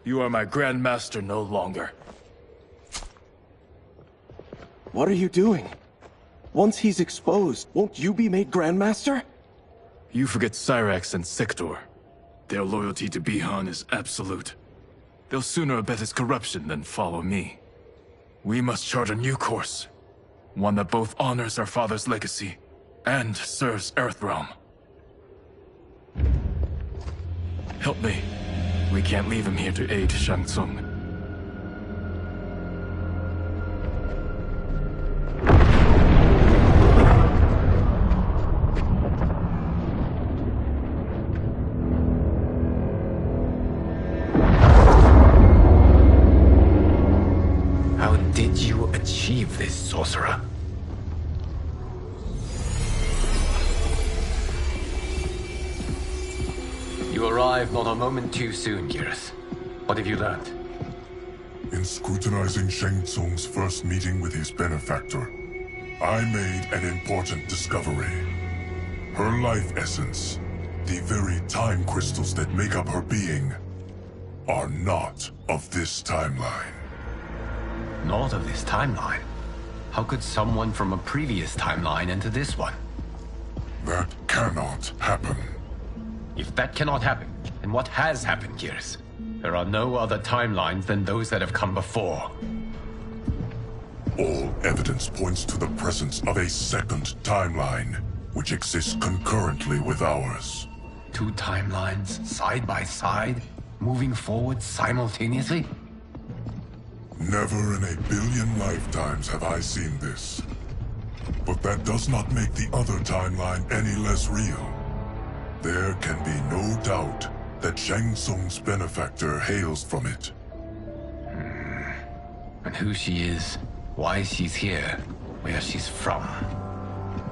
You are my Grand Master no longer. What are you doing? Once he's exposed, won't you be made Grandmaster? You forget Cyrax and Sector. Their loyalty to Bihan is absolute. They'll sooner abet his corruption than follow me. We must chart a new course. One that both honors our father's legacy and serves Earthrealm. Help me. We can't leave him here to aid Shang Tsung. How did you achieve this, sorcerer? You arrived not a moment too soon, Geras. What have you learned? In scrutinizing Shang Tsung's first meeting with his benefactor, I made an important discovery. Her life essence, the very time crystals that make up her being, are not of this timeline. Not of this timeline? How could someone from a previous timeline enter this one? That cannot happen. If that cannot happen, then what has happened, Geras? There are no other timelines than those that have come before. All evidence points to the presence of a second timeline, which exists concurrently with ours. Two timelines, side by side, moving forward simultaneously? Never in a billion lifetimes have I seen this. But that does not make the other timeline any less real. There can be no doubt that Shang Tsung's benefactor hails from it. And who she is, why she's here, where she's from.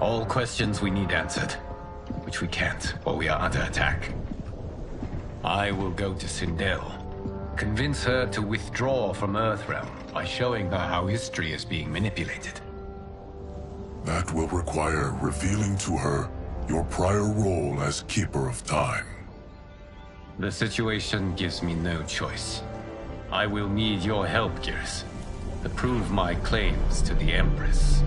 All questions we need answered, which we can't, or we are under attack. I will go to Sindel, convince her to withdraw from Earthrealm by showing her how history is being manipulated. That will require revealing to her your prior role as Keeper of Time. The situation gives me no choice. I will need your help, Geras, to prove my claims to the Empress.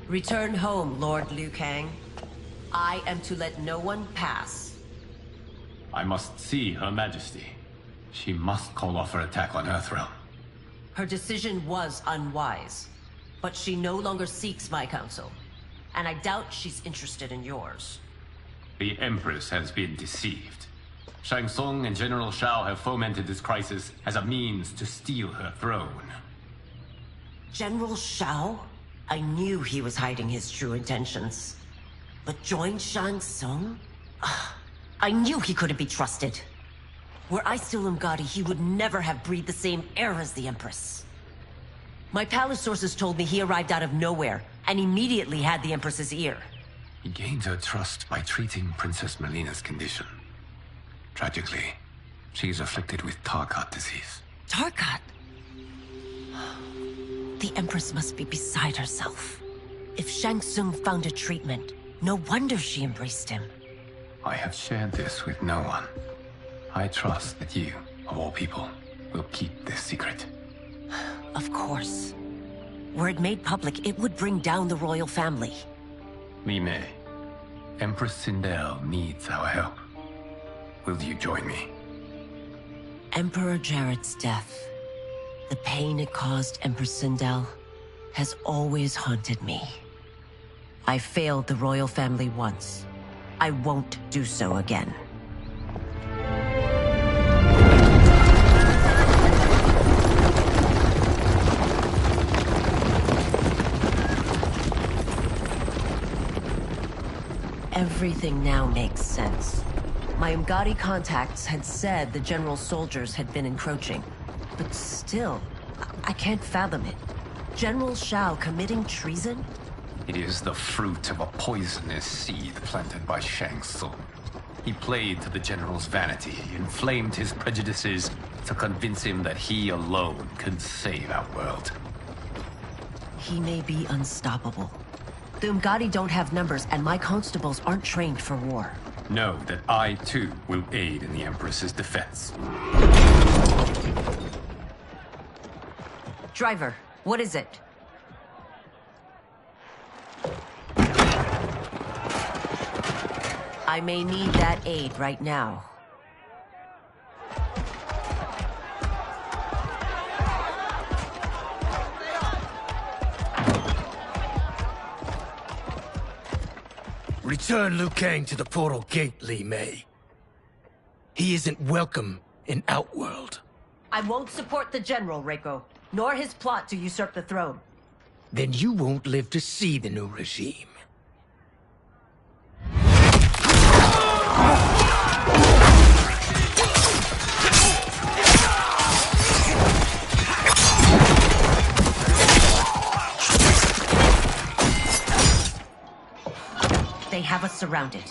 Return home, Lord Liu Kang. I am to let no one pass. I must see Her Majesty. She must call off her attack on Earthrealm. Her decision was unwise, but she no longer seeks my counsel, and I doubt she's interested in yours. The Empress has been deceived. Shang Tsung and General Shao have fomented this crisis as a means to steal her throne. General Shao? I knew he was hiding his true intentions. But join Shang Tsung? I knew he couldn't be trusted. Were I still Umgadi, he would never have breathed the same air as the Empress. My palace sources told me he arrived out of nowhere, and immediately had the Empress's ear. He gained her trust by treating Princess Melina's condition. Tragically, she is afflicted with Tarkat disease. Tarkat? The Empress must be beside herself. If Shang Tsung found a treatment, no wonder she embraced him. I have shared this with no one. I trust that you, of all people, will keep this secret. Of course. Were it made public, it would bring down the royal family. Li Mei, Empress Sindel needs our help. Will you join me? Emperor Jarrett's death, the pain it caused Empress Sindel, has always haunted me. I failed the royal family once. I won't do so again. Everything now makes sense. My Umgadi contacts had said the general's soldiers had been encroaching. But still, I can't fathom it. General Shao committing treason? It is the fruit of a poisonous seed planted by Shang Tsung. He played to the general's vanity, inflamed his prejudices to convince him that he alone could save our world. He may be unstoppable. The Umgadi don't have numbers, and my constables aren't trained for war. Know that I, too, will aid in the Empress's defense. Driver, what is it? I may need that aid right now. Return Liu Kang to the portal gate, Li Mei. He isn't welcome in Outworld. I won't support the General, Reiko, nor his plot to usurp the throne. Then you won't live to see the new regime. They have us surrounded.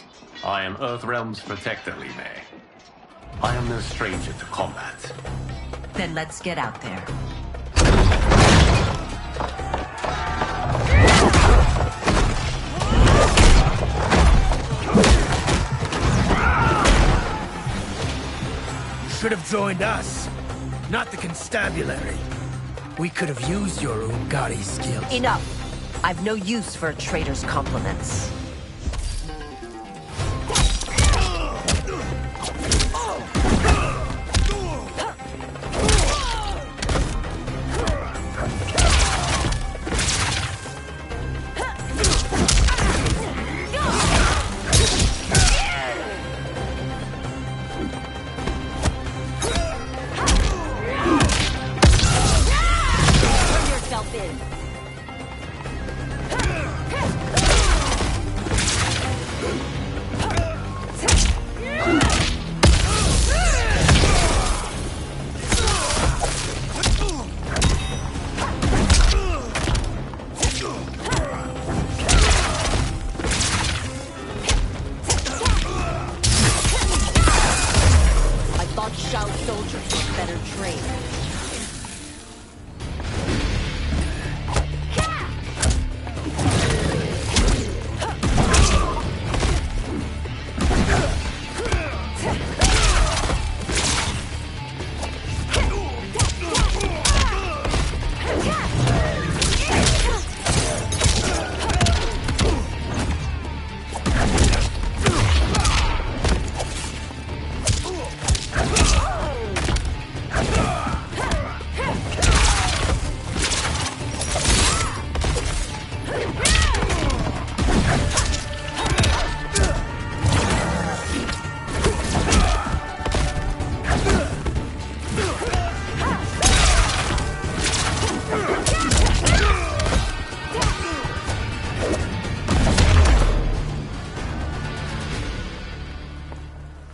I am Earthrealm's protector, Li Mei. I am no stranger to combat. Then let's get out there. You should have joined us, not the constabulary. We could have used your Umgadi skills. Enough! I've no use for a traitor's compliments.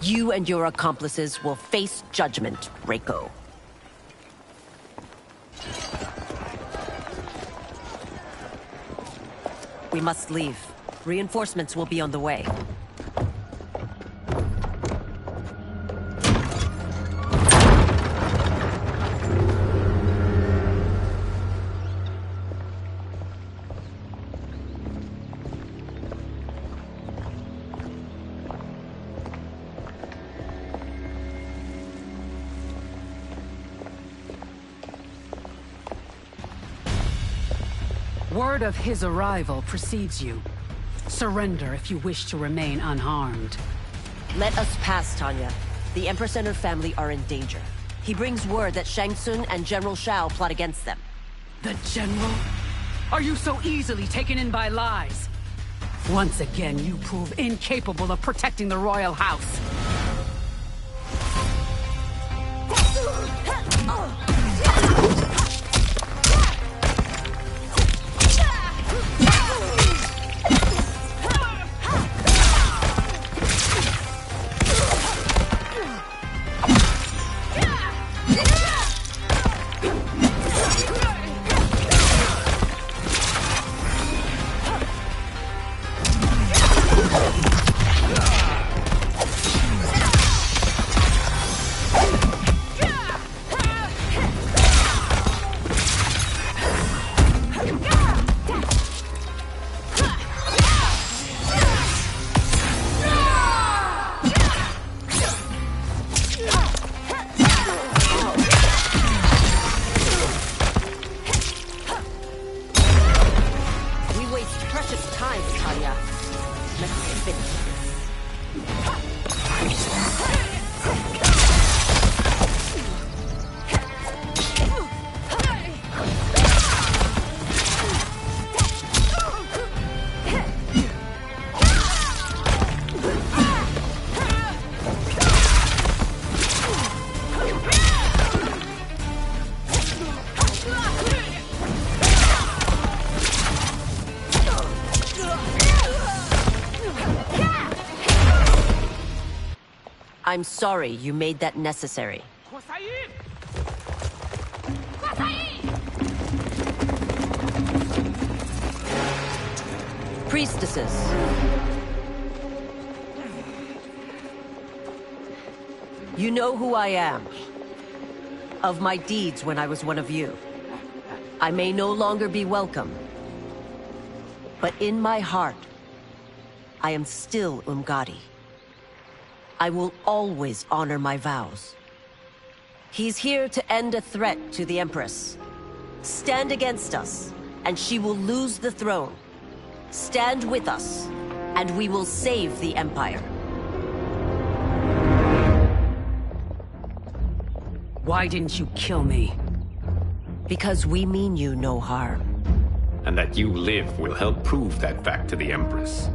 You and your accomplices will face judgment, Reiko. We must leave. Reinforcements will be on the way. Word of his arrival precedes you. Surrender if you wish to remain unharmed. Let us pass, Tanya. The Empress and her family are in danger. He brings word that Shang Tsung and General Shao plot against them. The General? Are you so easily taken in by lies? Once again, you prove incapable of protecting the royal house. I'm sorry you made that necessary. Priestesses. You know who I am. Of my deeds when I was one of you. I may no longer be welcome. But in my heart, I am still Umgadi. I will always honor my vows. He's here to end a threat to the Empress. Stand against us, and she will lose the throne. Stand with us, and we will save the Empire. Why didn't you kill me? Because we mean you no harm. And that you live will help prove that fact to the Empress.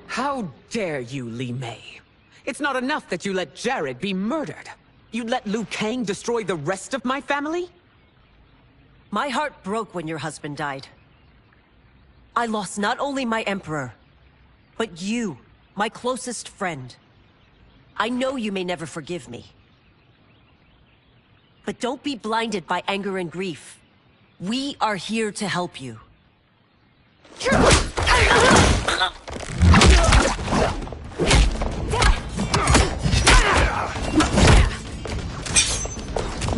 How dare you, Li Mei? It's not enough that you let Jared be murdered. You'd let Liu Kang destroy the rest of my family? My heart broke when your husband died. I lost not only my emperor, but you, my closest friend. I know you may never forgive me. But don't be blinded by anger and grief. We are here to help you.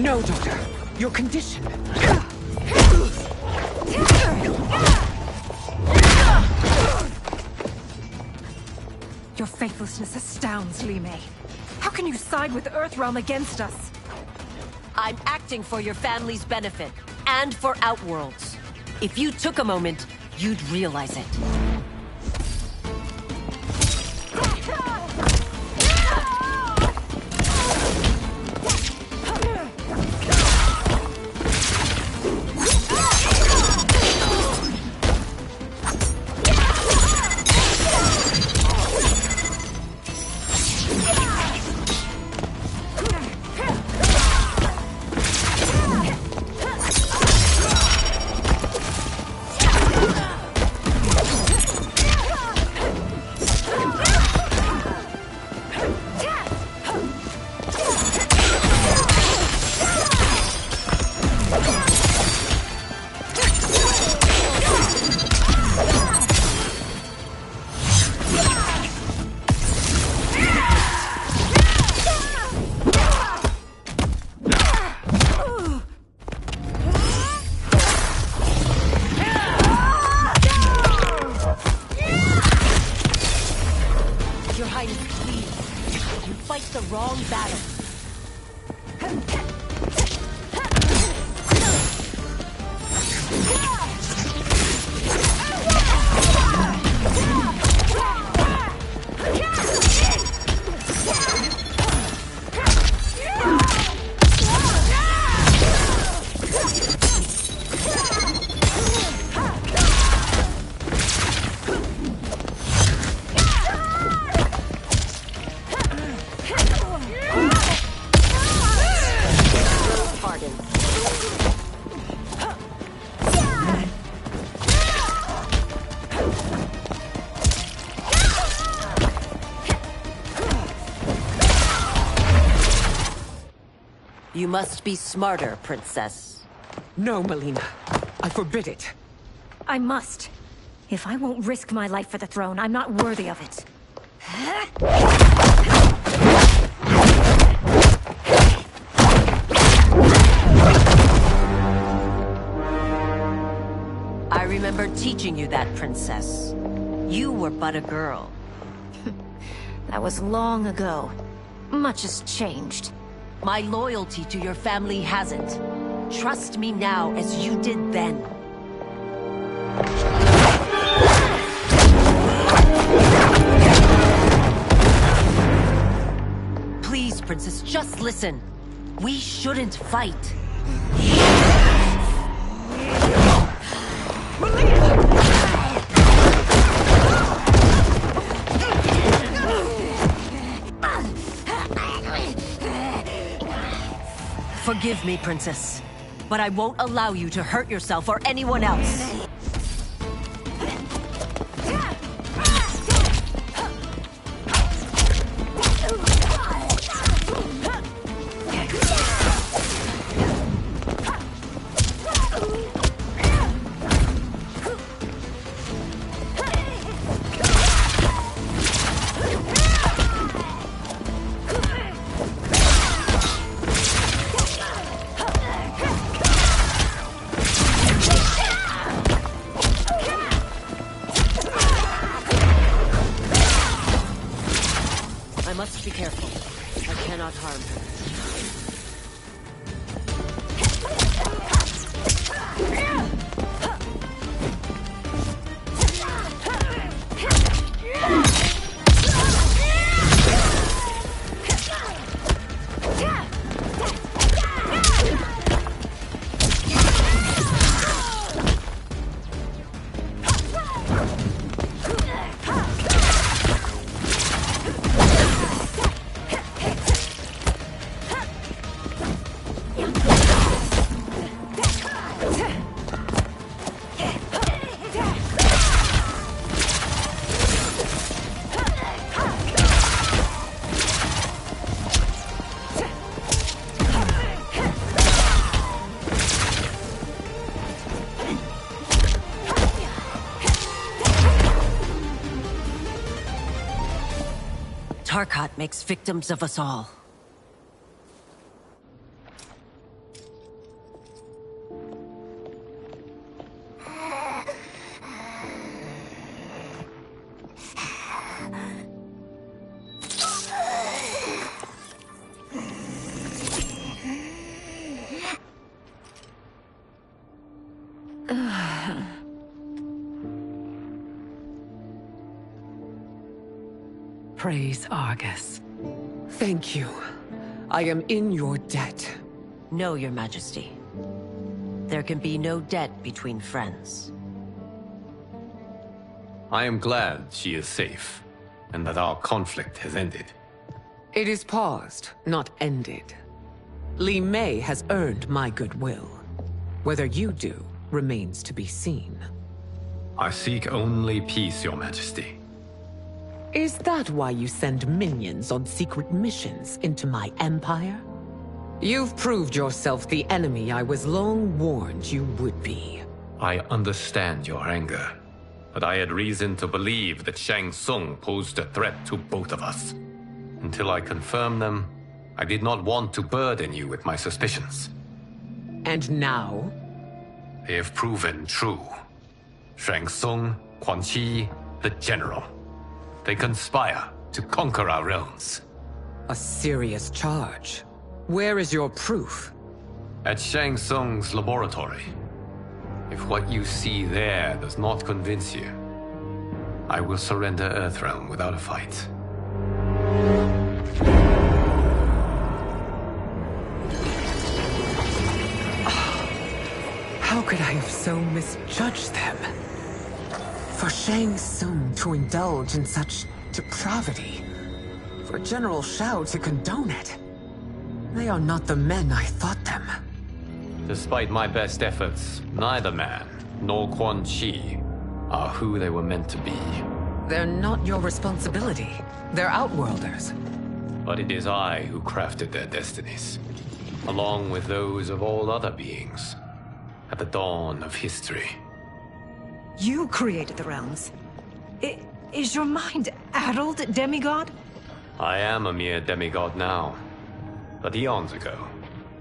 No, Doctor. Your condition. Your faithlessness astounds, Li Mei. How can you side with Earthrealm against us? I'm acting for your family's benefit, and for Outworlds. If you took a moment, you'd realize it. You must be smarter, Princess. No, Melina. I forbid it. I must. If I won't risk my life for the throne, I'm not worthy of it. I remember teaching you that, Princess. You were but a girl. That was long ago. Much has changed. My loyalty to your family hasn't. Trust me now as you did then. Please, Princess, just listen. We shouldn't fight. Forgive me, Princess, but I won't allow you to hurt yourself or anyone else. I must be careful. I cannot harm her. Tarkat makes victims of us all. Praise Argus. Thank you. I am in your debt. No, Your Majesty. There can be no debt between friends. I am glad she is safe, and that our conflict has ended. It is paused, not ended. Li Mei has earned my goodwill. Whether you do remains to be seen. I seek only peace, Your Majesty. Is that why you send minions on secret missions into my empire? You've proved yourself the enemy I was long warned you would be. I understand your anger, but I had reason to believe that Shang Tsung posed a threat to both of us. Until I confirmed them, I did not want to burden you with my suspicions. And now? They have proven true. Shang Tsung, Quan Chi, the General. They conspire to conquer our realms. A serious charge. Where is your proof? At Shang Tsung's laboratory. If what you see there does not convince you, I will surrender Earthrealm without a fight. How could I have so misjudged them? For Shang Tsung to indulge in such depravity. For General Shao to condone it. They are not the men I thought them. Despite my best efforts, neither man nor Quan Chi are who they were meant to be. They're not your responsibility. They're Outworlders. But it is I who crafted their destinies, along with those of all other beings, at the dawn of history. You created the realms. Is your mind addled, demigod? I am a mere demigod now. But eons ago,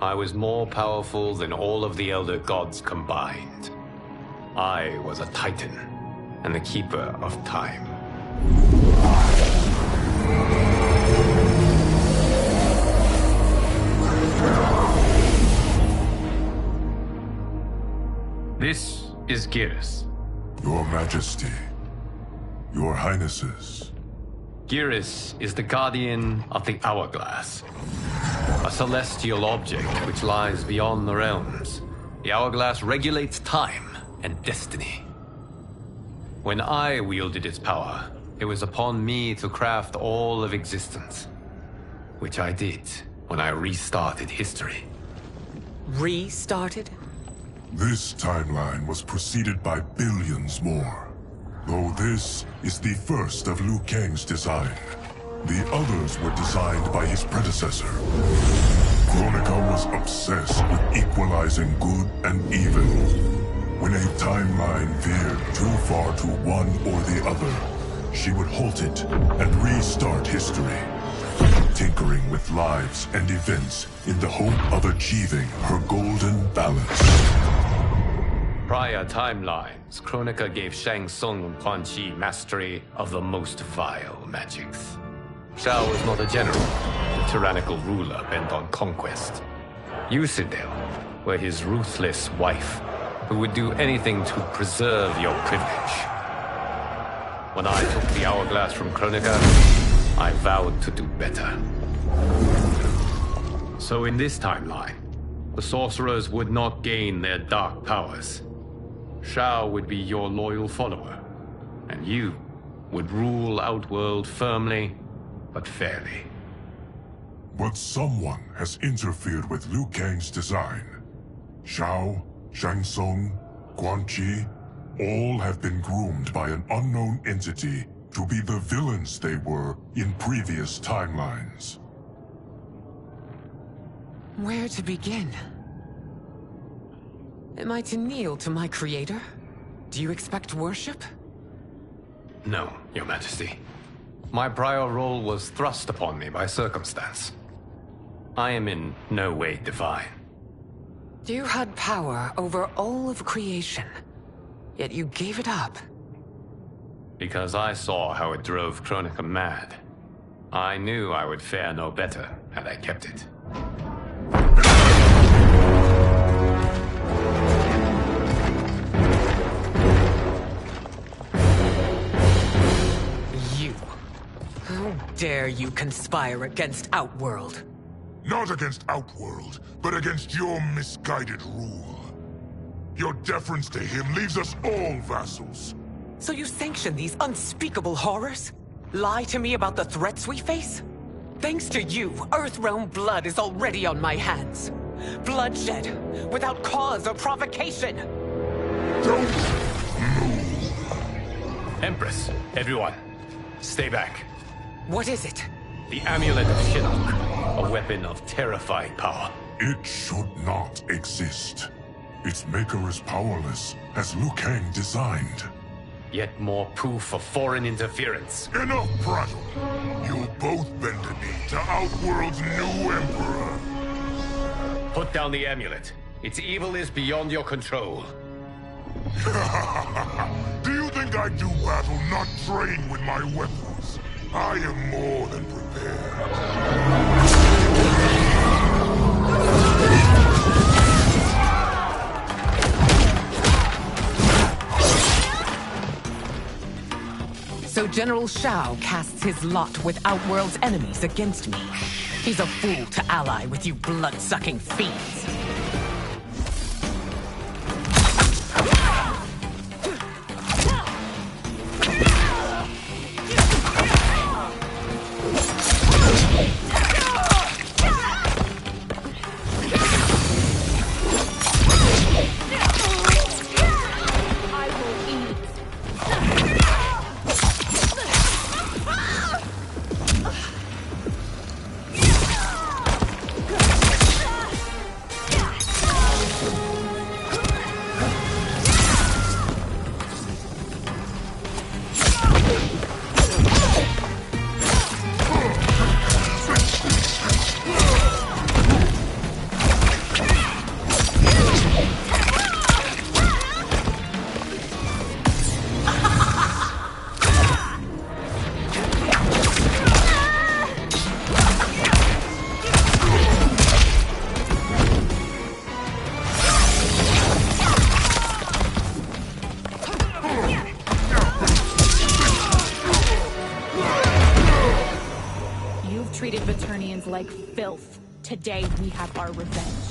I was more powerful than all of the Elder Gods combined. I was a Titan, and the Keeper of Time. This is Geras. Your Majesty, Your Highnesses. Geras is the guardian of the Hourglass. A celestial object which lies beyond the realms. The Hourglass regulates time and destiny. When I wielded its power, it was upon me to craft all of existence. Which I did when I restarted history. Restarted? This timeline was preceded by billions more. Though this is the first of Liu Kang's design. The others were designed by his predecessor. Kronika was obsessed with equalizing good and evil. When a timeline veered too far to one or the other, she would halt it and restart history, tinkering with lives and events in the hope of achieving her golden balance. Prior timelines, Kronika gave Shang Tsung and Quan Chi mastery of the most vile magics. Shao was not a general, a tyrannical ruler bent on conquest. You, Sindel, were his ruthless wife, who would do anything to preserve your privilege. When I took the hourglass from Kronika, I vowed to do better. So in this timeline, the sorcerers would not gain their dark powers. Shao would be your loyal follower, and you would rule Outworld firmly, but fairly. But someone has interfered with Liu Kang's design. Shao, Shang Tsung, Quan Chi, all have been groomed by an unknown entity to be the villains they were in previous timelines. Where to begin? Am I to kneel to my creator? Do you expect worship? No, Your Majesty. My prior role was thrust upon me by circumstance. I am in no way divine. You had power over all of creation, yet you gave it up. Because I saw how it drove Kronika mad. I knew I would fare no better had I kept it. You. How dare you conspire against Outworld? Not against Outworld, but against your misguided rule. Your deference to him leaves us all vassals. So you sanction these unspeakable horrors? Lie to me about the threats we face? Thanks to you, Earthrealm blood is already on my hands. Bloodshed, without cause or provocation. Don't move. Empress, everyone, stay back. What is it? The Amulet of Shinnok, a weapon of terrifying power. It should not exist. Its maker is powerless, as Liu Kang designed. Yet more proof of foreign interference. Enough prattle! You'll both bend a knee to Outworld's new emperor. Put down the amulet. Its evil is beyond your control. Do you think I do battle not trained with my weapons? I am more than prepared. So General Shao casts his lot with Outworld's enemies against me. He's a fool to ally with you blood-sucking fiends. Treated Vaternians like filth. Today we have our revenge.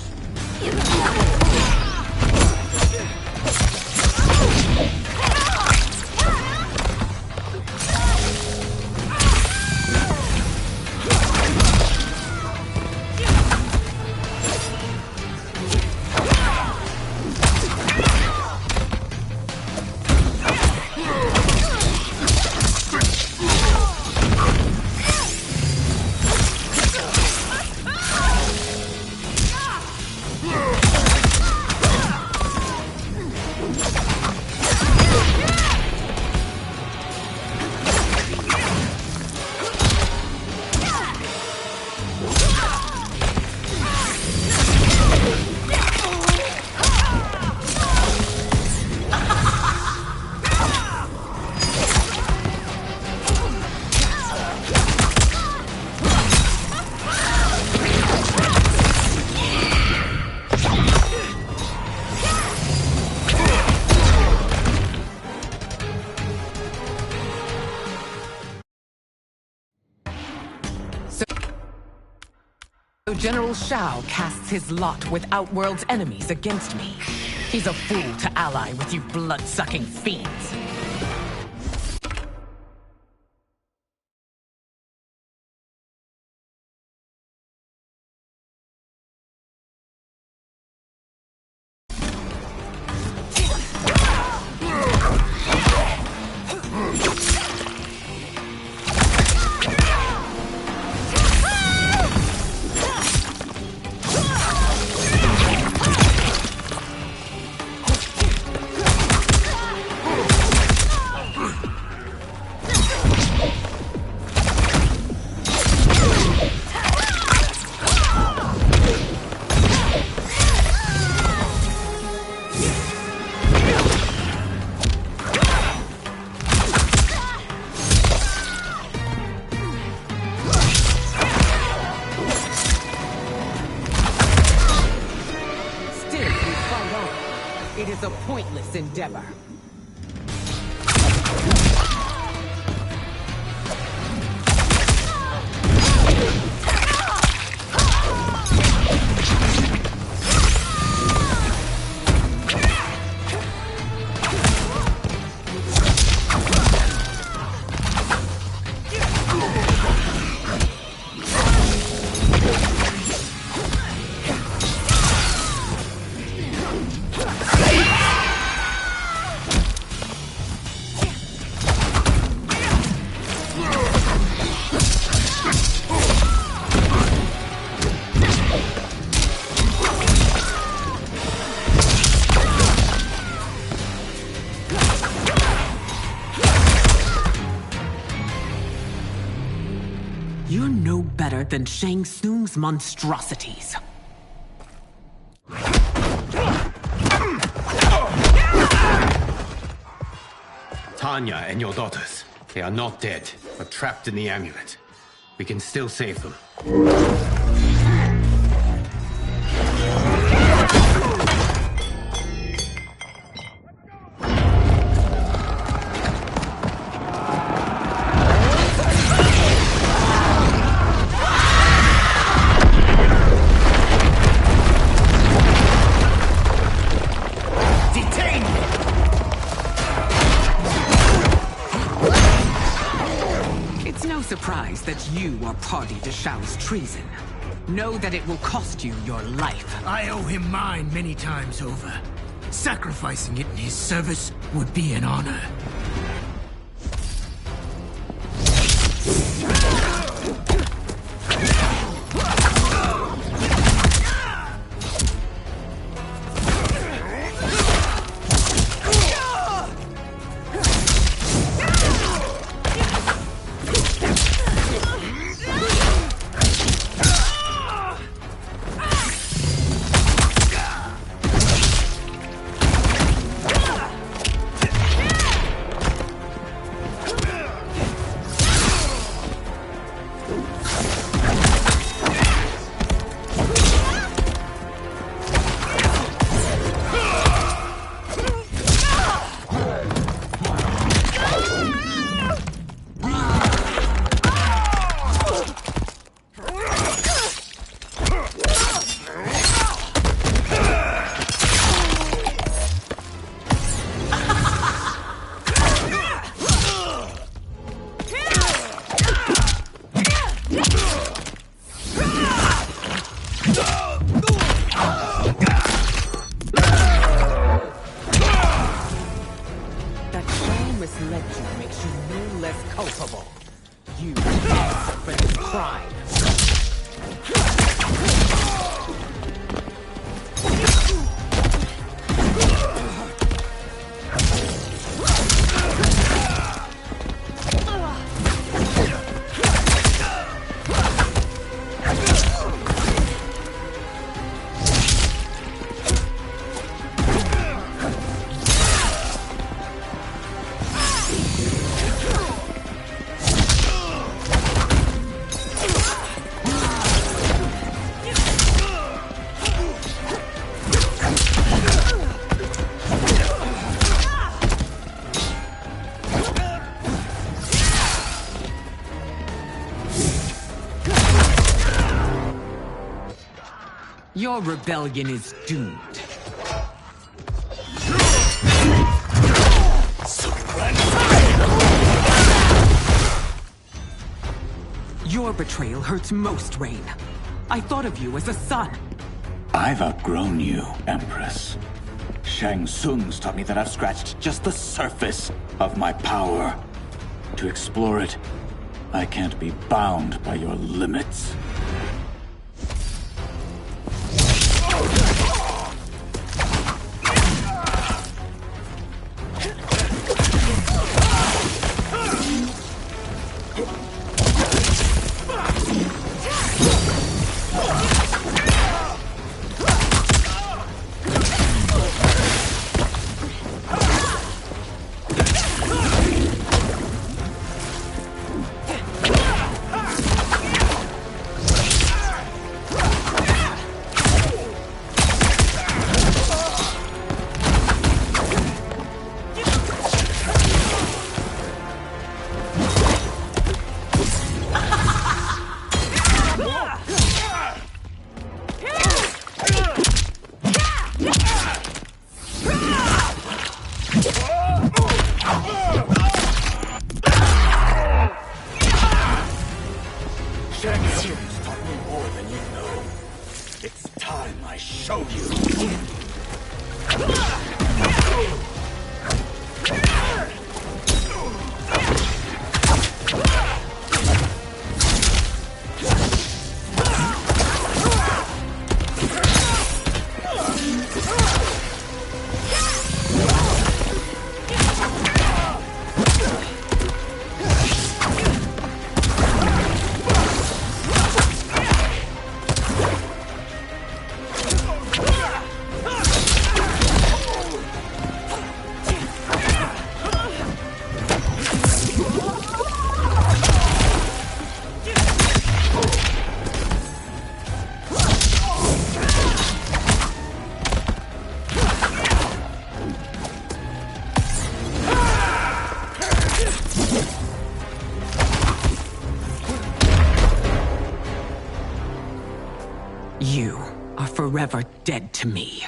So General Shao casts his lot with Outworld's enemies against me. He's a fool to ally with you blood-sucking fiends. It is a pointless endeavor. You're no better than Shang Tsung's monstrosities. Tanya and your daughters. They are not dead, but trapped in the amulet. We can still save them. Surprised that you are party to Shao's treason. Know that it will cost you your life. I owe him mine many times over. Sacrificing it in his service would be an honor. Your rebellion is doomed. Your betrayal hurts most, Rain. I thought of you as a son. I've outgrown you, Empress. Shang Tsung's taught me that I've scratched just the surface of my power. To explore it, I can't be bound by your limits. You are forever dead to me.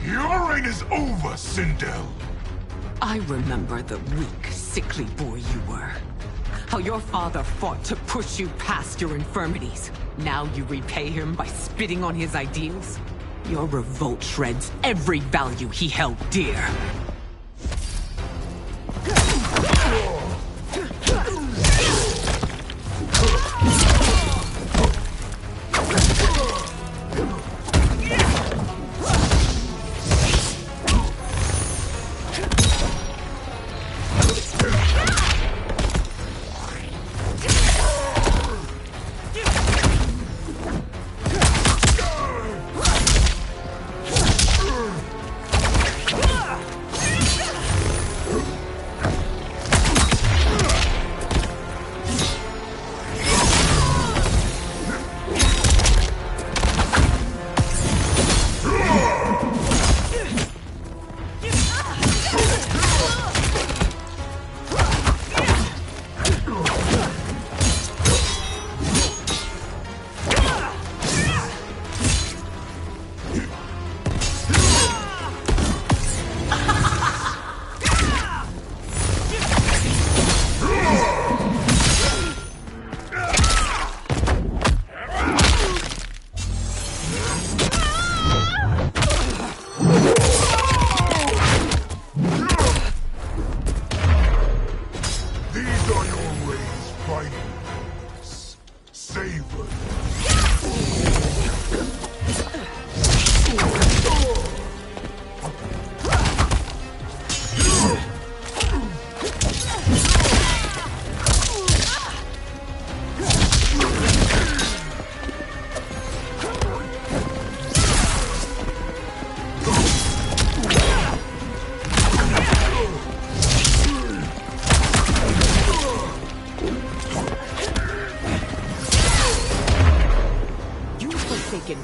Your reign is over, Sindel. I remember the weak, sickly boy you were. How your father fought to push you past your infirmities. Now you repay him by spitting on his ideals? Your revolt shreds every value he held dear.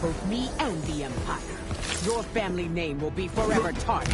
Both me and the Empire. Your family name will be forever tarnished.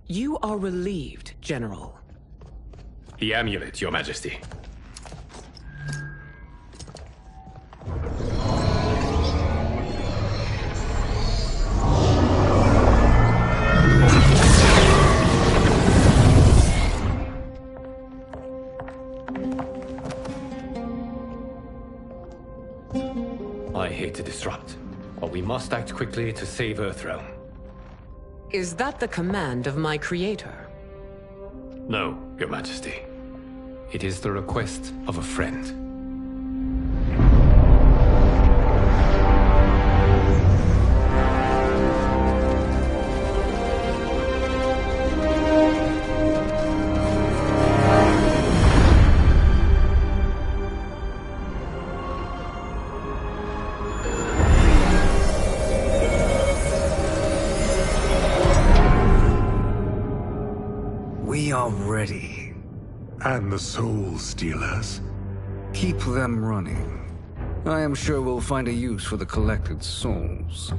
You are relieved, General. The amulet, Your Majesty. I hate to disrupt, but we must act quickly to save Earthrealm. Is that the command of my creator? No, Your Majesty. It is the request of a friend. We are ready. And the Soul Stealers? Keep them running. I am sure we'll find a use for the collected souls.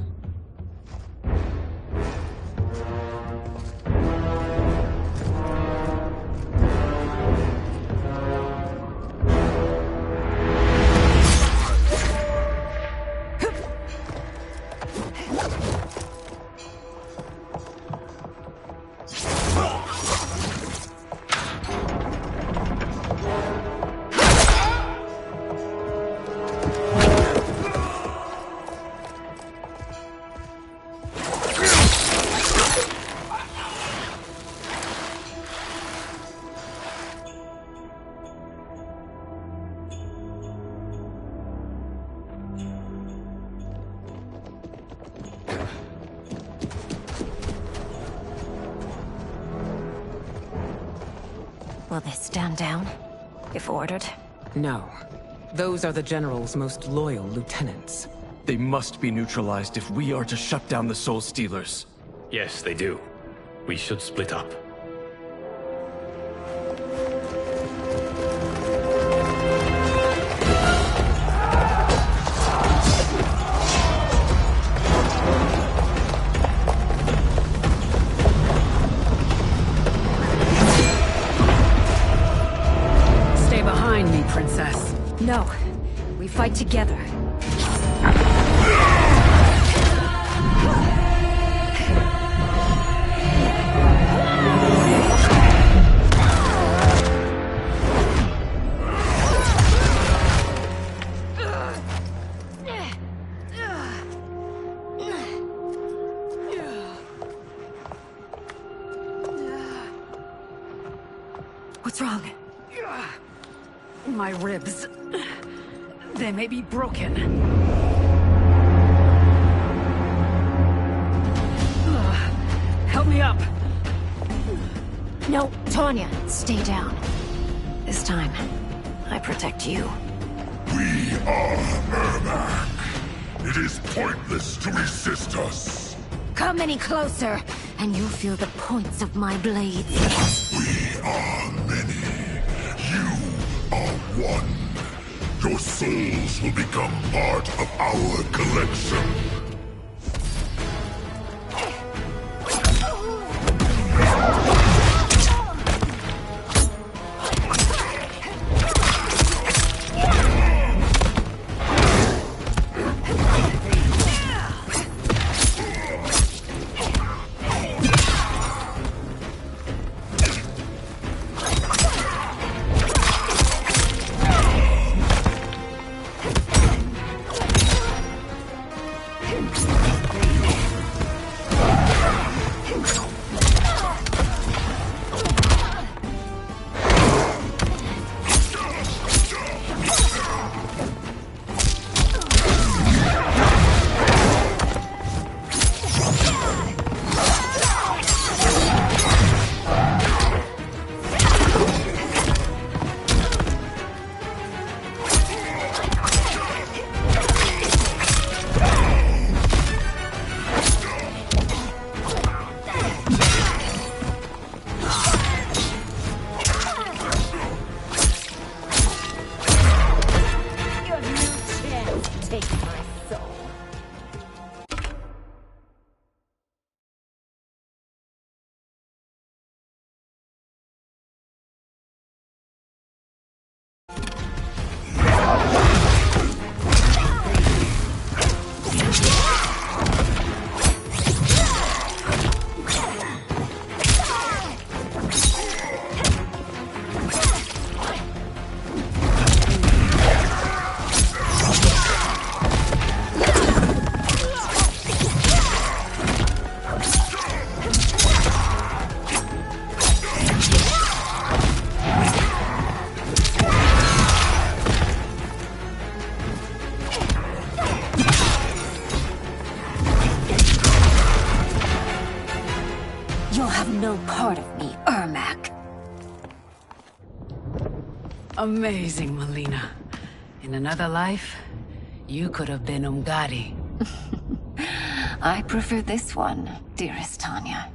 Will they stand down, if ordered? No. Those are the General's most loyal lieutenants. They must be neutralized if we are to shut down the Soul Stealers. Yes, they do. We should split up. Stay behind me, Princess. No. We fight together. What's wrong? My ribs. They may be broken. Help me up. No, Tanya, stay down. This time, I protect you. We are Ermac. It is pointless to resist us. Come any closer, and you'll feel the points of my blades. We are many. You are one. Your souls will become part of our collection. You'll have no part of me, Ermac. Amazing, Melina. In another life, you could have been Umgadi. I prefer this one, dearest Tanya.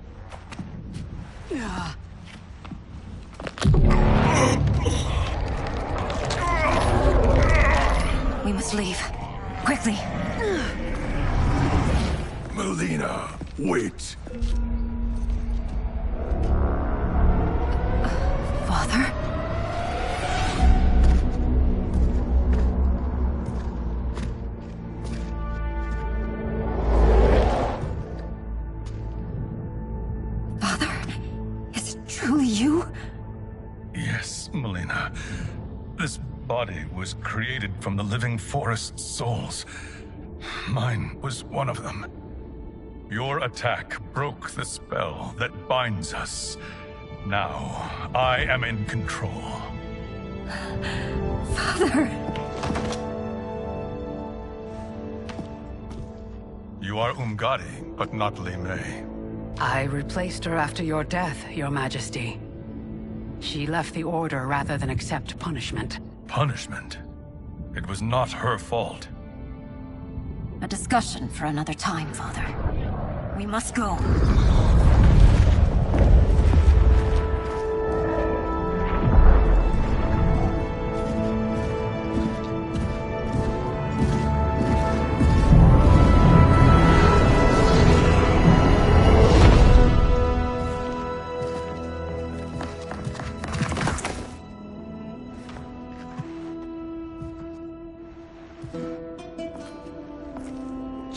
We must leave. Quickly. Melina, wait. Father? Father? Is it truly you? Yes, Melina. This body was created from the living forest's souls. Mine was one of them. Your attack broke the spell that binds us. Now, I am in control. Father! You are Umgadi, but not Li Mei. I replaced her after your death, Your Majesty. She left the Order rather than accept punishment. Punishment? It was not her fault. A discussion for another time, Father. We must go.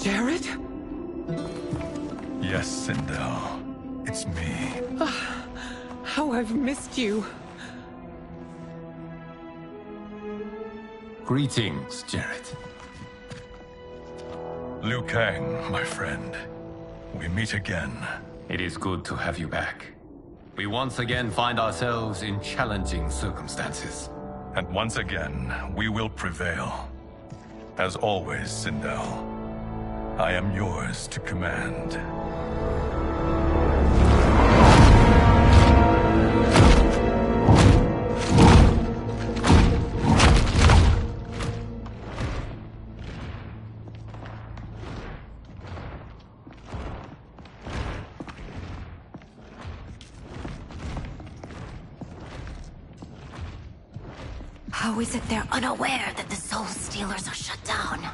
Jared? Yes, Sindel. It's me. How I've missed you. Greetings, Jared. Liu Kang, my friend. We meet again. It is good to have you back. We once again find ourselves in challenging circumstances. And once again, we will prevail. As always, Sindel, I am yours to command. How is it they're unaware that the Soul Stealers are shut down?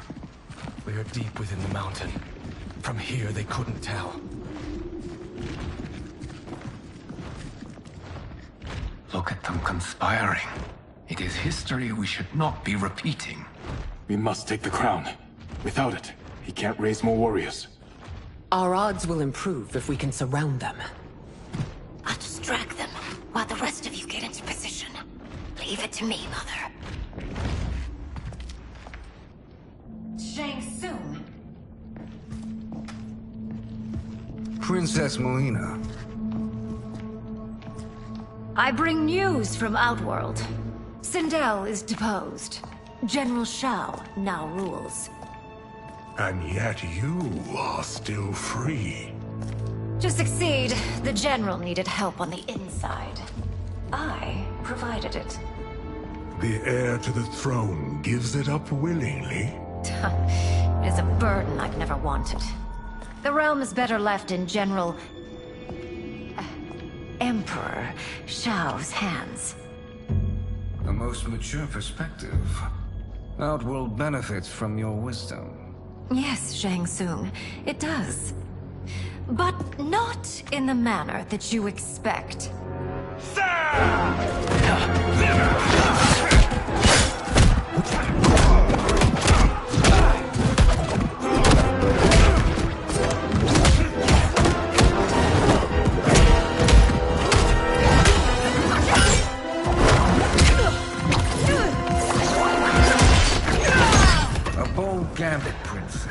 We are deep within the mountain. From here, they couldn't tell. Look at them conspiring. It is history we should not be repeating. We must take the crown. Without it, he can't raise more warriors. Our odds will improve if we can surround them. I'll distract them while the rest of you get into position. Leave it to me, Mother. Shang Tsung. Princess Melina. I bring news from Outworld. Sindel is deposed. General Shao now rules. And yet you are still free. To succeed, the General needed help on the inside. I provided it. The heir to the throne gives it up willingly. It is a burden I've never wanted. The realm is better left in General... Emperor Shao's hands. A most mature perspective. Outworld benefits from your wisdom. Yes, Shang Tsung, it does. But not in the manner that you expect. Gambit, Princess.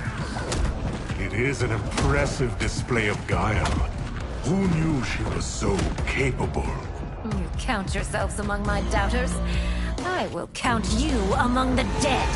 It is an impressive display of guile. Who knew she was so capable? You count yourselves among my doubters. I will count you among the dead.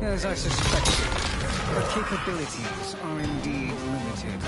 As I suspected, her capabilities are indeed limited.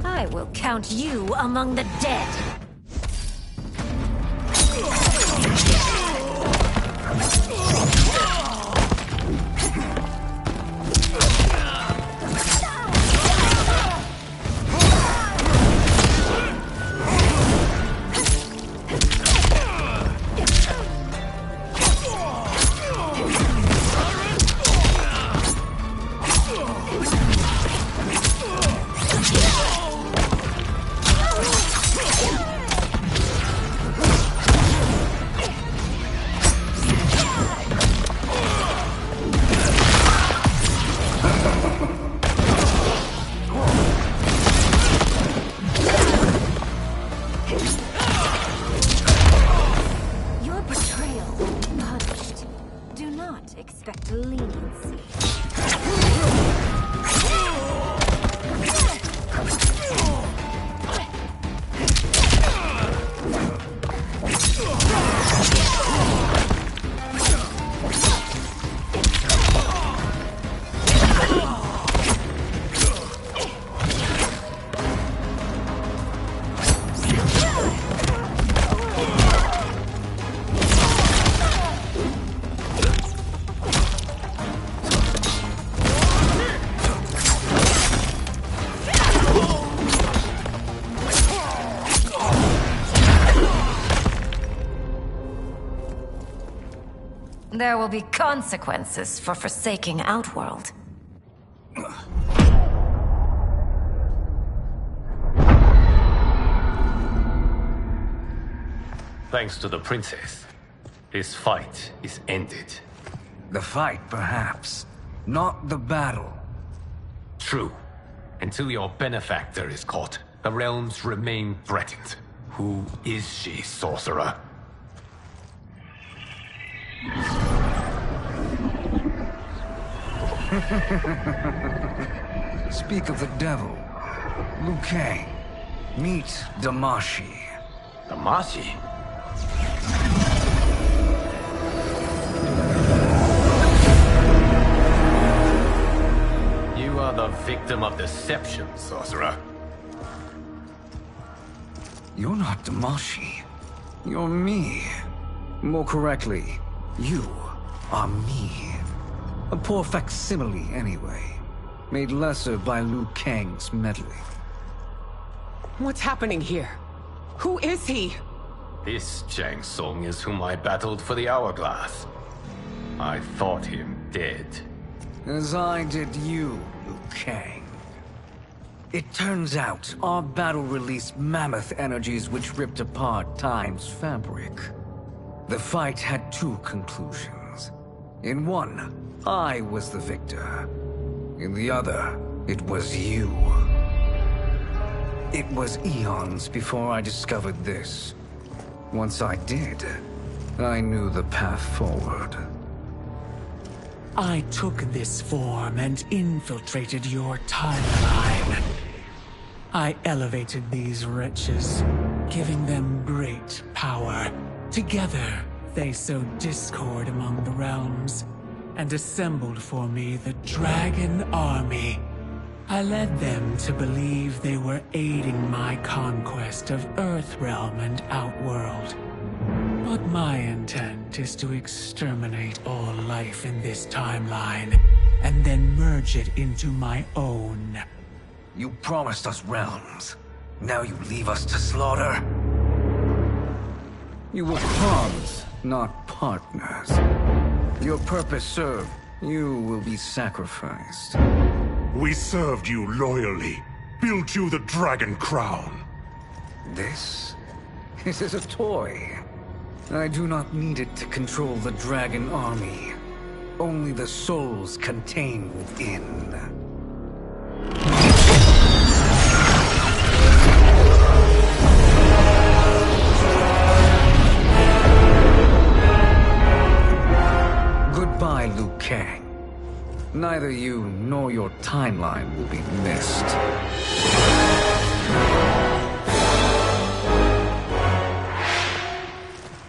I will count you among the dead. Expect leniency. There will be consequences for forsaking Outworld. Thanks to the princess, this fight is ended. The fight, perhaps. Not the battle. True. Until your benefactor is caught, the realms remain threatened. Who is she, sorcerer? Speak of the devil. Liu Kang. Meet Damashi. Damashi? You are the victim of deception, sorcerer. You're not Damashi. You're me. More correctly, you are me. A poor facsimile, anyway. Made lesser by Liu Kang's meddling. What's happening here? Who is he? This Shang Tsung is whom I battled for the Hourglass. I thought him dead. As I did you, Liu Kang. It turns out our battle released mammoth energies which ripped apart time's fabric. The fight had two conclusions. In one, I was the victor. In the other, it was you. It was eons before I discovered this. Once I did, I knew the path forward. I took this form and infiltrated your timeline. I elevated these wretches, giving them great power. Together, they sowed discord among the realms, and assembled for me the Dragon Army. I led them to believe they were aiding my conquest of Earthrealm and Outworld. But my intent is to exterminate all life in this timeline, and then merge it into my own. You promised us realms. Now you leave us to slaughter? You were pawns, not partners. Your purpose served. You will be sacrificed. We served you loyally. Built you the Dragon Crown. This is a toy. I do not need it to control the Dragon Army. Only the souls contained within. Goodbye, Liu Kang. Neither you nor your timeline will be missed.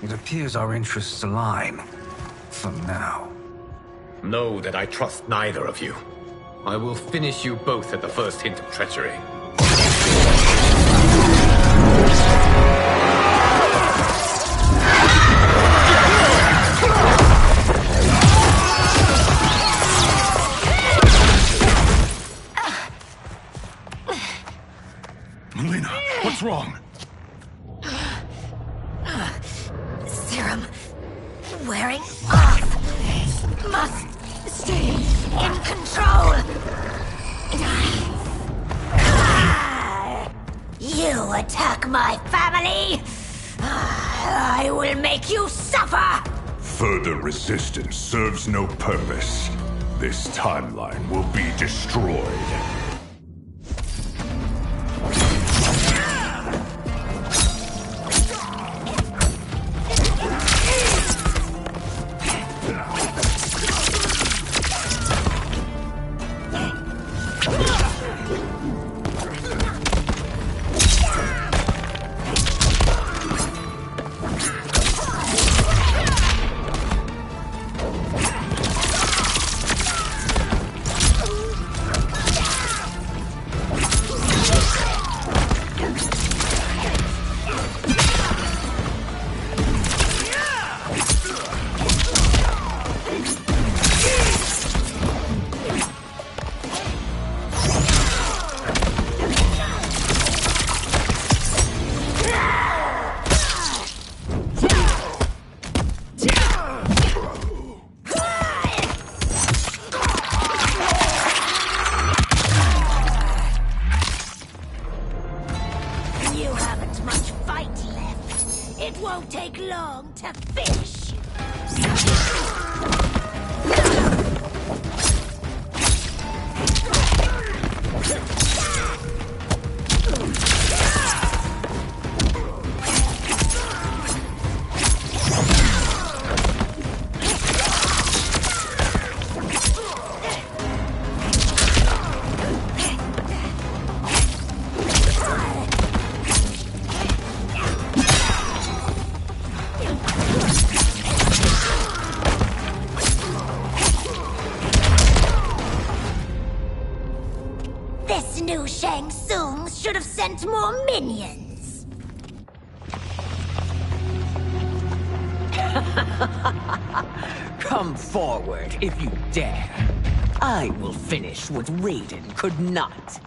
It appears our interests align. For now. Know that I trust neither of you. I will finish you both at the first hint of treachery. Melina, what's wrong? Serum wearing off. Must stay in control. You attack my family. I will make you suffer. Further resistance serves no purpose. This timeline will be destroyed. It won't take long to finish. This new Shang Tsung should have sent more minions. Come forward if you dare. I will finish what Raiden could not.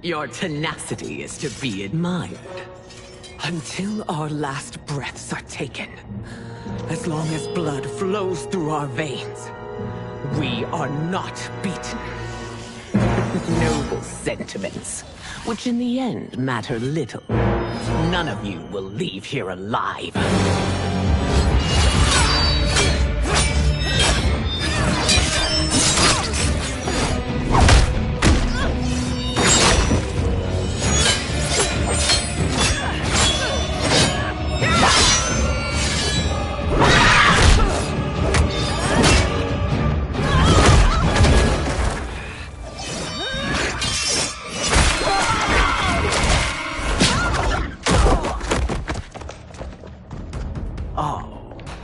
Your tenacity is to be admired. Until our last breaths are taken, as long as blood flows through our veins, we are not beaten. Noble sentiments, which in the end matter little. None of you will leave here alive.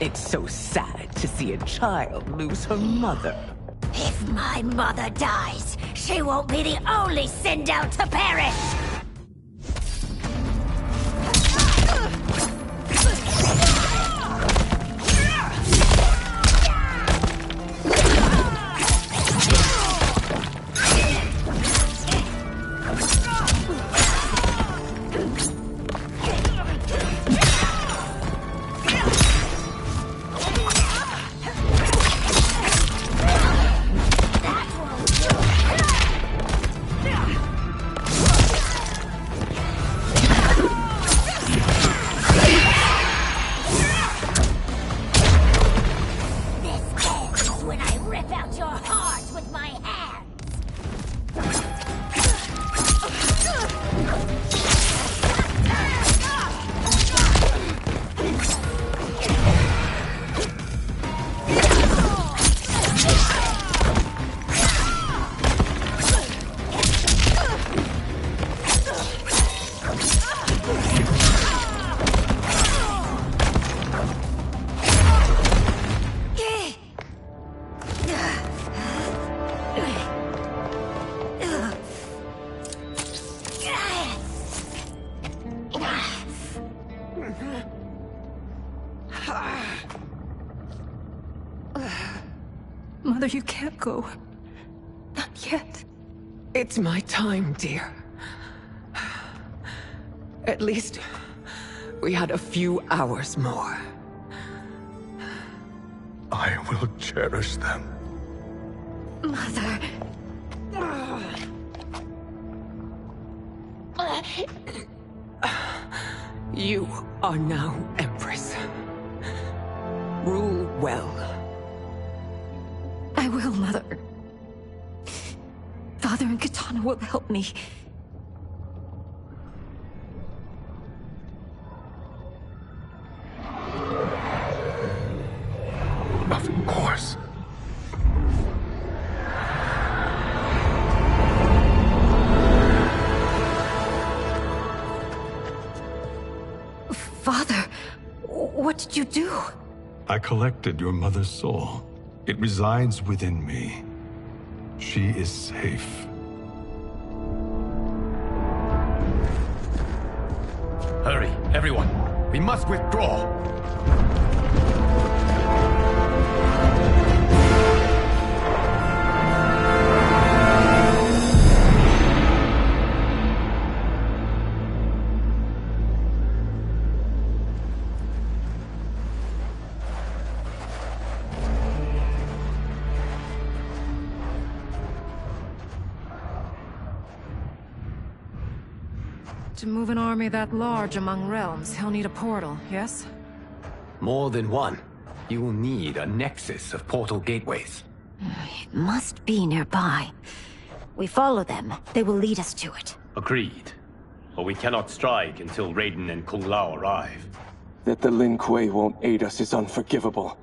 It's so sad to see a child lose her mother. If my mother dies, she won't be the only Sindel to perish! Mother, you can't go. Not yet. It's my time, dear. At least, we had a few hours more. I will cherish them. Mother... You are now Empress. Rule well. I will, Mother. Father and Katana will help me. Of course. Father, what did you do? I collected your mother's soul. It resides within me. She is safe. Hurry, everyone. We must withdraw. To move an army that large among realms, he'll need a portal, yes? More than one. You will need a nexus of portal gateways. It must be nearby. We follow them, they will lead us to it. Agreed. But we cannot strike until Raiden and Kung Lao arrive. That the Lin Kuei won't aid us is unforgivable.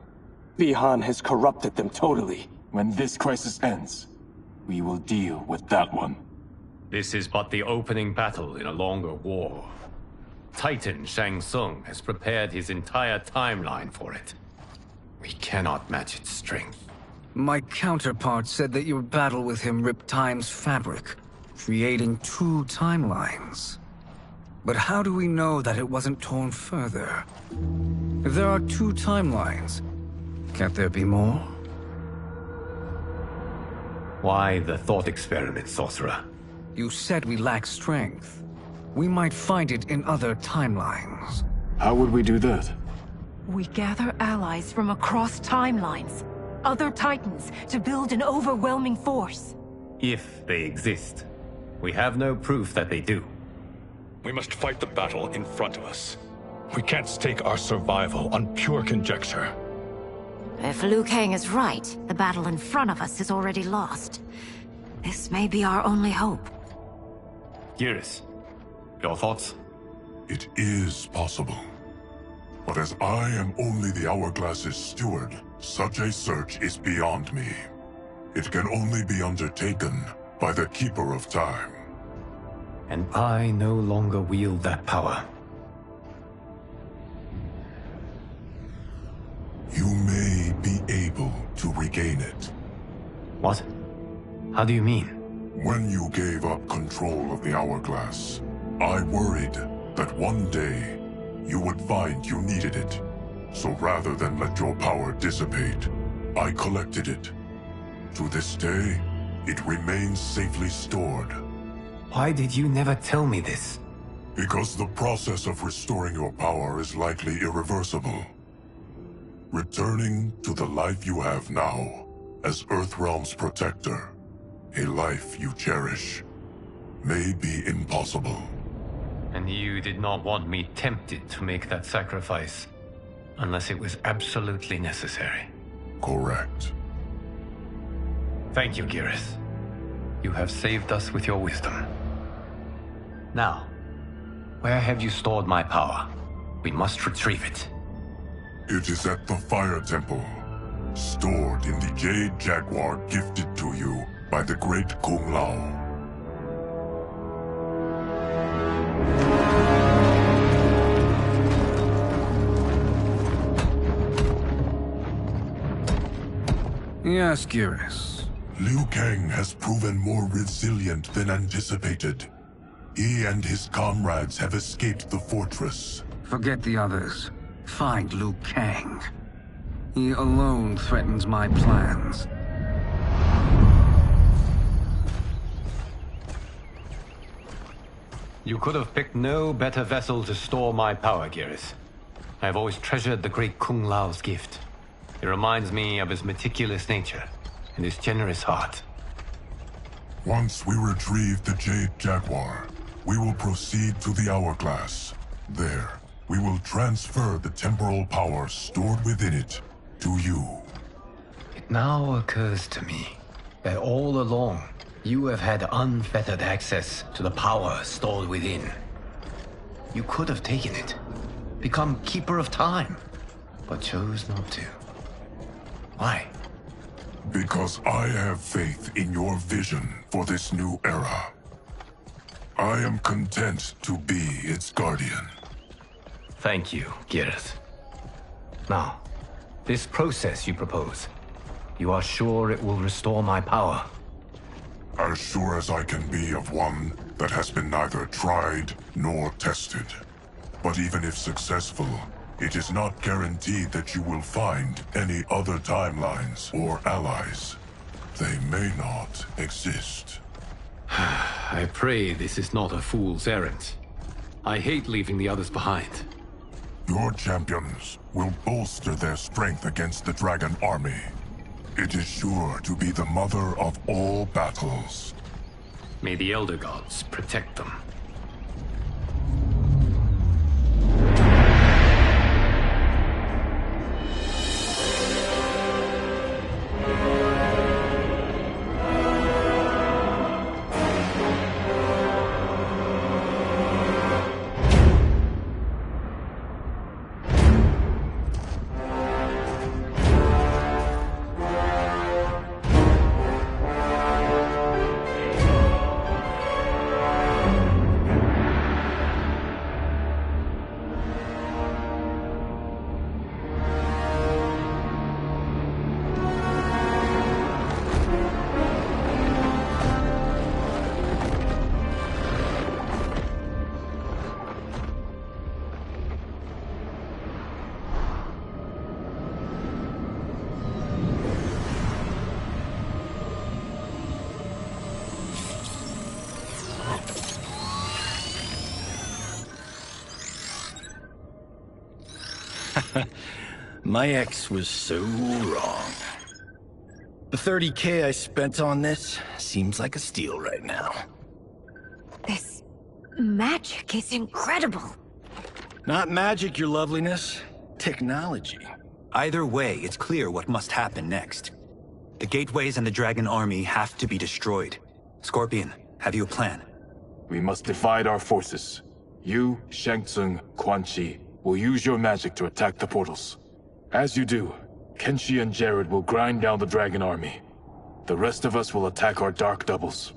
Bi-Han has corrupted them totally. When this crisis ends, we will deal with that one. This is but the opening battle in a longer war. Titan Shang Tsung has prepared his entire timeline for it. We cannot match its strength. My counterpart said that your battle with him ripped time's fabric, creating 2 timelines. But how do we know that it wasn't torn further? If there are 2 timelines, can't there be more? Why the thought experiment, Sorcerer? You said we lack strength. We might find it in other timelines. How would we do that? We gather allies from across timelines, other Titans, to build an overwhelming force. If they exist. We have no proof that they do. We must fight the battle in front of us. We can't stake our survival on pure conjecture. If Liu Kang is right, the battle in front of us is already lost. This may be our only hope. Geras, your thoughts? It is possible. But as I am only the Hourglass's steward, such a search is beyond me. It can only be undertaken by the Keeper of Time. And I no longer wield that power. You may be able to regain it. What? How do you mean? When you gave up control of the Hourglass, I worried that one day you would find you needed it. So rather than let your power dissipate, I collected it. To this day, it remains safely stored. Why did you never tell me this? Because the process of restoring your power is likely irreversible. Returning to the life you have now, as Earthrealm's protector, a life you cherish, may be impossible. And you did not want me tempted to make that sacrifice, unless it was absolutely necessary. Correct. Thank you, Geras. You have saved us with your wisdom. Now, where have you stored my power? We must retrieve it. It is at the Fire Temple, stored in the Jade Jaguar gifted to you by the great Kung Lao. Yes, Geras. Liu Kang has proven more resilient than anticipated. He and his comrades have escaped the fortress. Forget the others. Find Liu Kang. He alone threatens my plans. You could have picked no better vessel to store my power, Geras. I have always treasured the great Kung Lao's gift. It reminds me of his meticulous nature and his generous heart. Once we retrieve the Jade Jaguar, we will proceed to the Hourglass. There, we will transfer the temporal power stored within it to you. It now occurs to me that all along, you have had unfettered access to the power stored within. You could have taken it, become Keeper of Time, but chose not to. Why? Because I have faith in your vision for this new era. I am content to be its guardian. Thank you, Geras. Now, this process you propose, you are sure it will restore my power? As sure as I can be of one that has been neither tried nor tested. But even if successful, it is not guaranteed that you will find any other timelines or allies. They may not exist. I pray this is not a fool's errand. I hate leaving the others behind. Your champions will bolster their strength against the Dragon Army. It is sure to be the mother of all battles. May the Elder Gods protect them. My ex was so wrong. The 30K I spent on this seems like a steal right now. This magic is incredible. Not magic, your loveliness. Technology. Either way, it's clear what must happen next. The gateways and the Dragon Army have to be destroyed. Scorpion, have you a plan? We must divide our forces. You, Shang Tsung, Quan Chi will use your magic to attack the portals. As you do, Kenshi and Jared will grind down the Dragon Army. The rest of us will attack our dark doubles.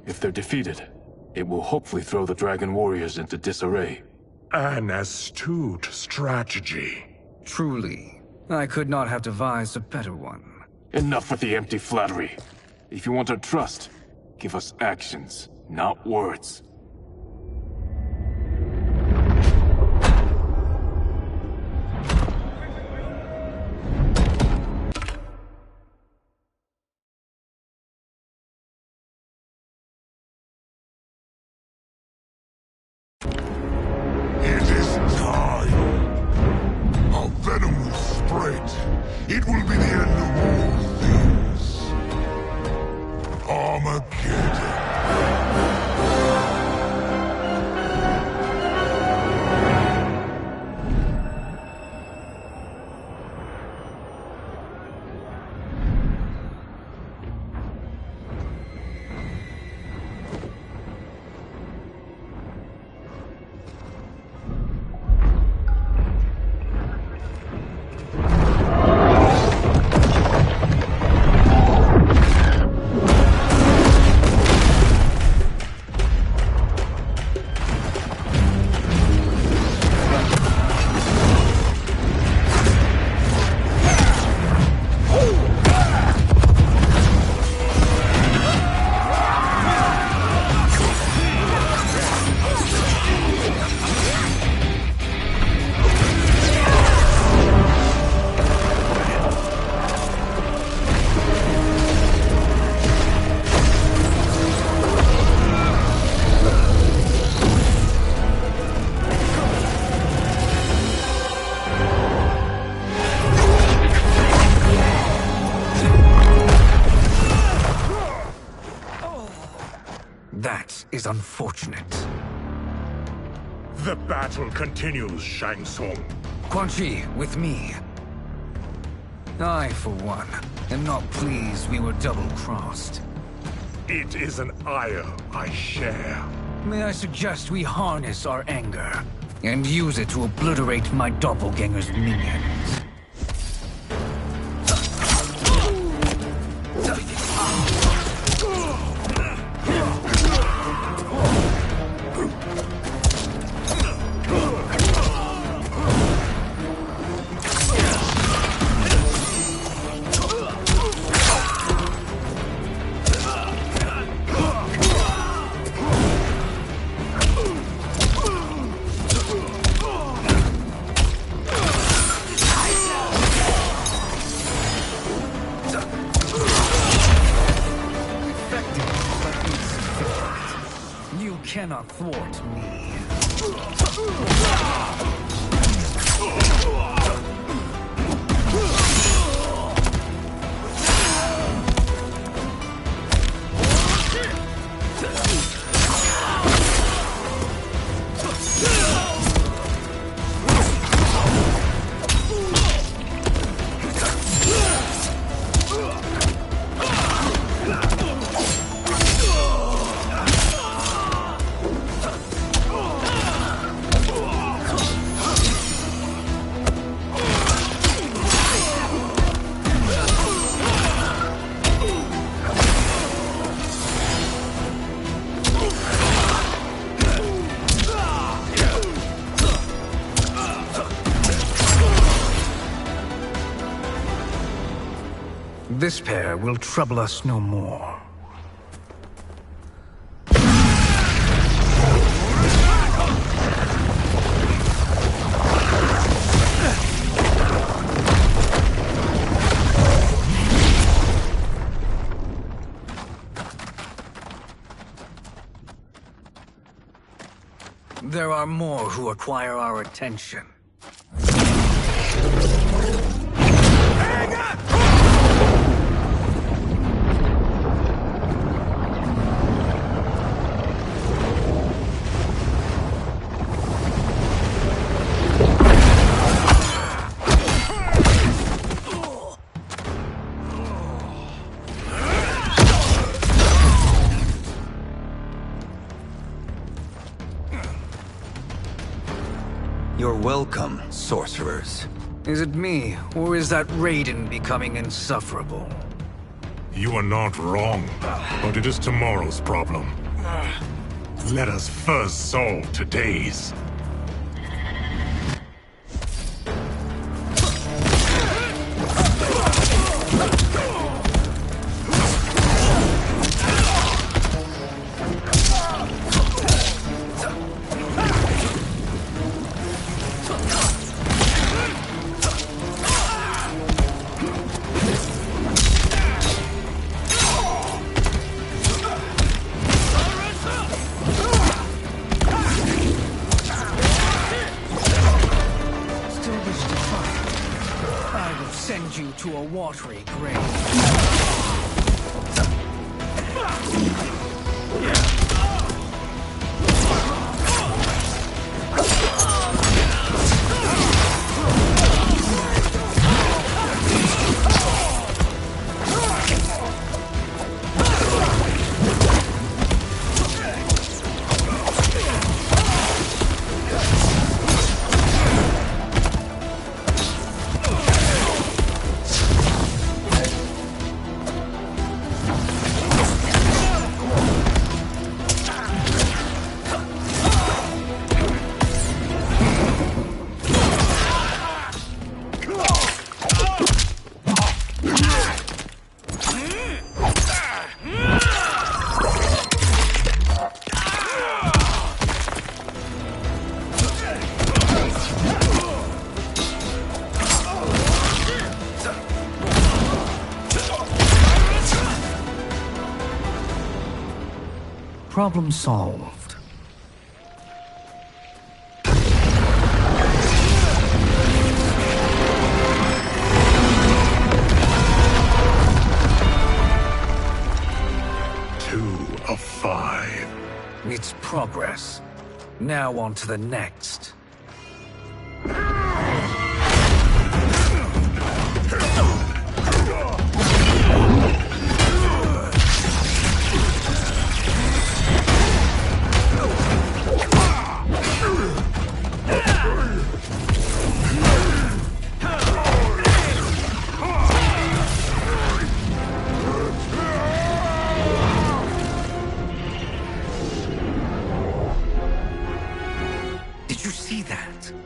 If they're defeated, it will hopefully throw the Dragon Warriors into disarray. An astute strategy. Truly, I could not have devised a better one. Enough with the empty flattery. If you want our trust, give us actions, not words. It is time. Our venom will spread. It will be the end of all things. Armageddon. That is unfortunate. The battle continues, Shang Tsung. Quan Chi, with me. I, for one, am not pleased we were double-crossed. It is an ire I share. May I suggest we harness our anger and use it to obliterate my doppelganger's minions? You cannot thwart me. This pair will trouble us no more. There are more who require our attention. sorcerers. Is it me, or is that Raiden becoming insufferable? You are not wrong, but it is tomorrow's problem. Let us first solve today's. Send you to a watery grave. Problem solved. Two of 5. It's progress. Now on to the next.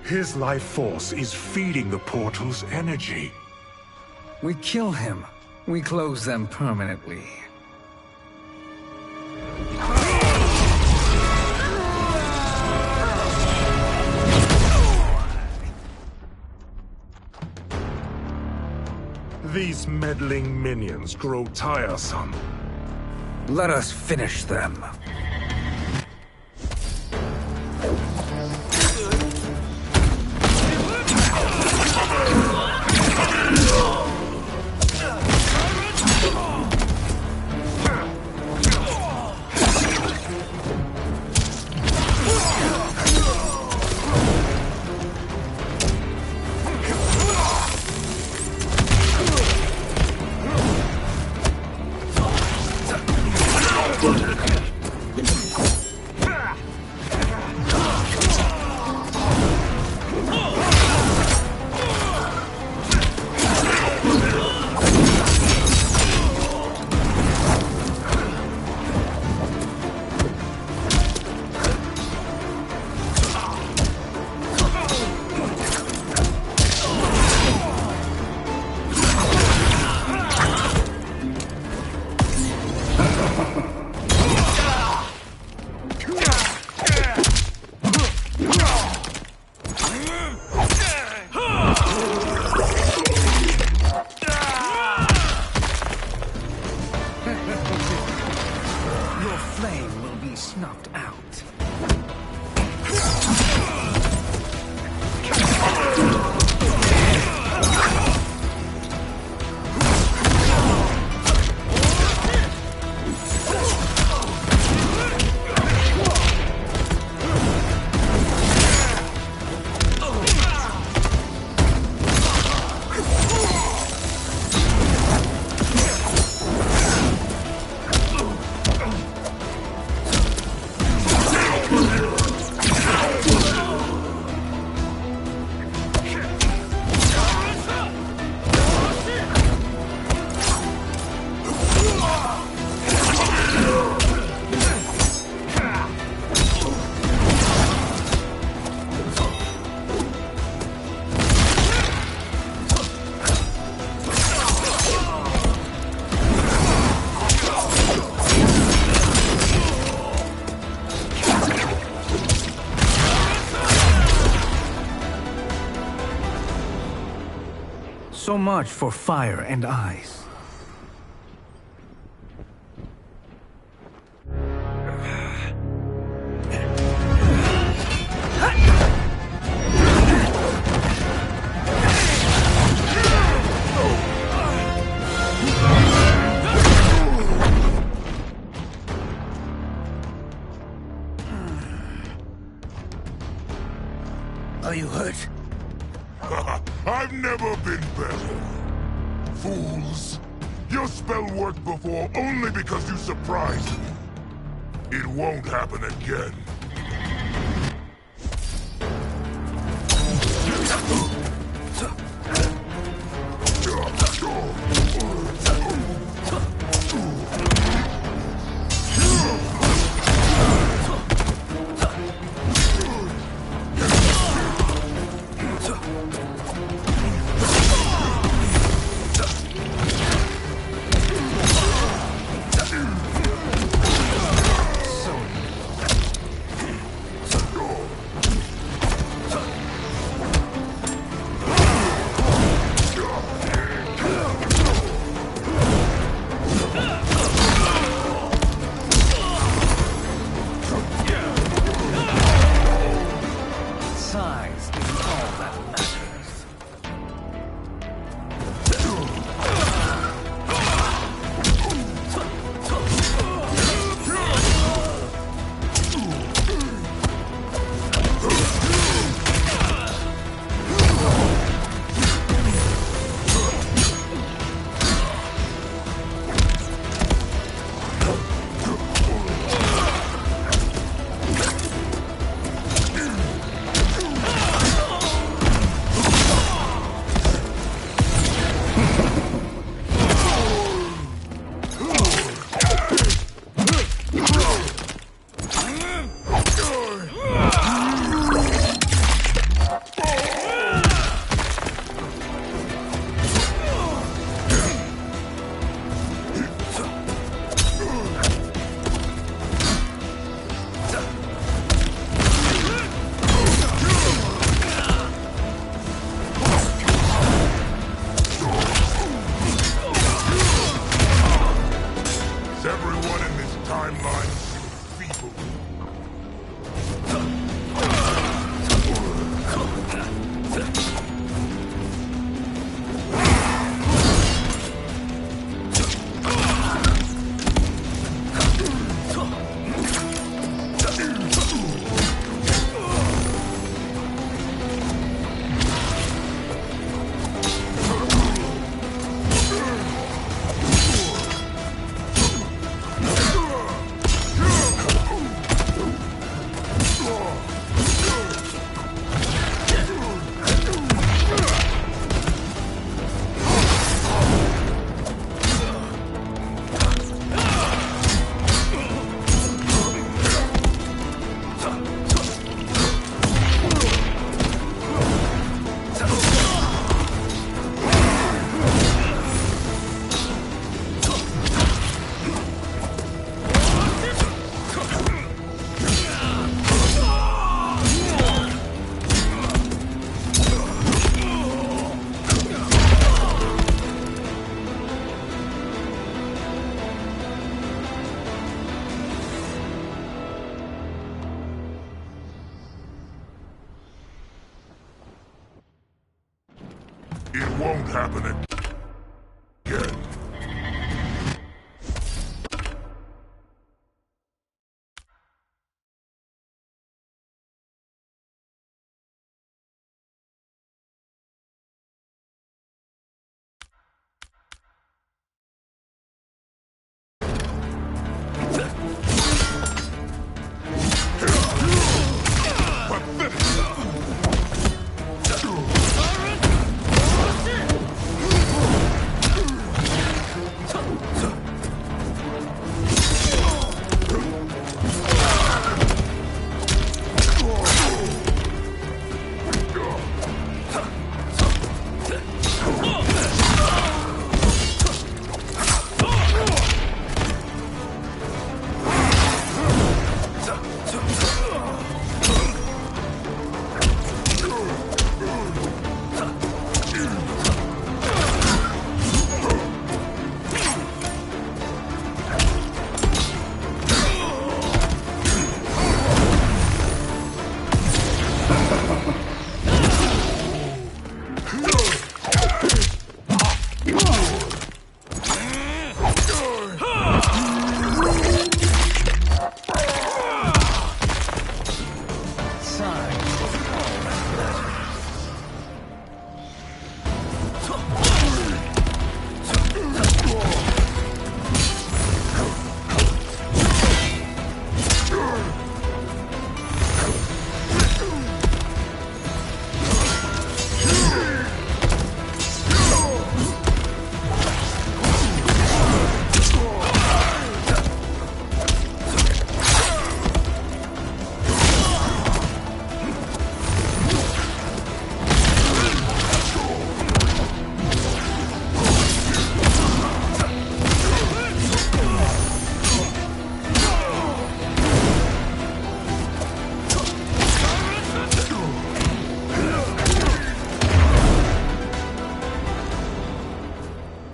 His life force is feeding the portal's energy. We kill him. We close them permanently. These meddling minions grow tiresome. Let us finish them. So much for fire and ice. Are you hurt? I've never been better. Fools! Your spell worked before only because you surprised me. It won't happen again. It won't happen again.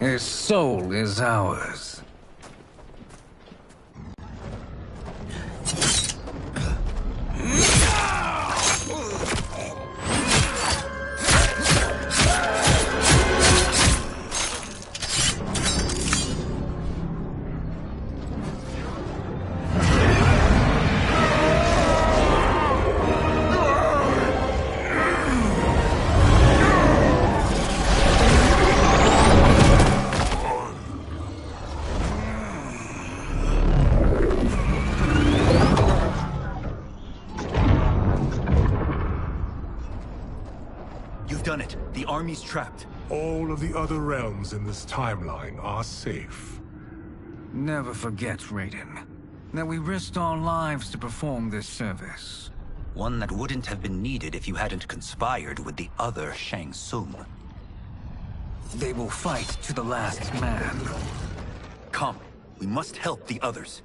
His soul is ours. Done it. The army's trapped. All of the other realms in this timeline are safe. Never forget, Raiden, that we risked our lives to perform this service. One that wouldn't have been needed if you hadn't conspired with the other Shang Tsung. They will fight to the last man. Come, we must help the others.